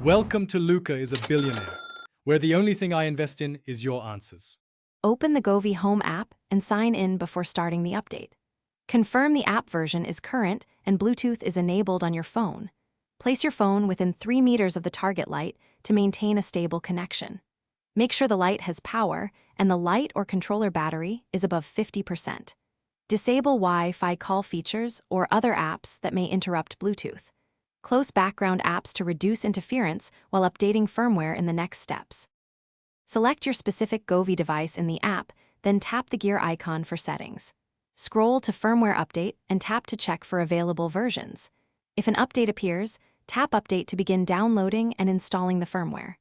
Welcome to Luca is a Billionaire, where the only thing I invest in is your answers. Open the Govee Home app and sign in before starting the update. Confirm the app version is current and Bluetooth is enabled on your phone. Place your phone within 3 meters of the target light to maintain a stable connection. Make sure the light has power and the light or controller battery is above 50%. Disable Wi-Fi call features or other apps that may interrupt Bluetooth. Close background apps to reduce interference while updating firmware in the next steps. Select your specific Govee device in the app, then tap the gear icon for settings. Scroll to Firmware Update and tap to check for available versions. If an update appears, tap Update to begin downloading and installing the firmware.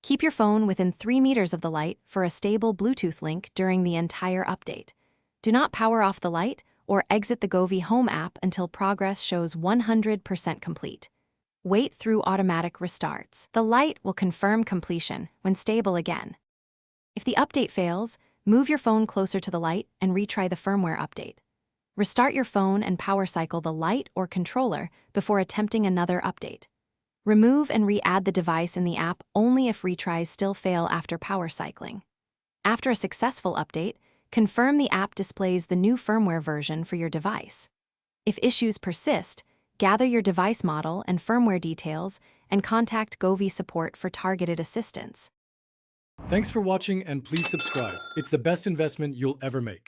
Keep your phone within 3 meters of the light for a stable Bluetooth link during the entire update. Do not power off the light or exit the Govee Home app until progress shows 100% complete. Wait through automatic restarts. The light will confirm completion when stable again. If the update fails, move your phone closer to the light and retry the firmware update. Restart your phone and power cycle the light or controller before attempting another update. Remove and re-add the device in the app only if retries still fail after power cycling. After a successful update, confirm the app displays the new firmware version for your device. If issues persist, gather your device model and firmware details and contact Govee support for targeted assistance. Thanks for watching and please subscribe. It's the best investment you'll ever make.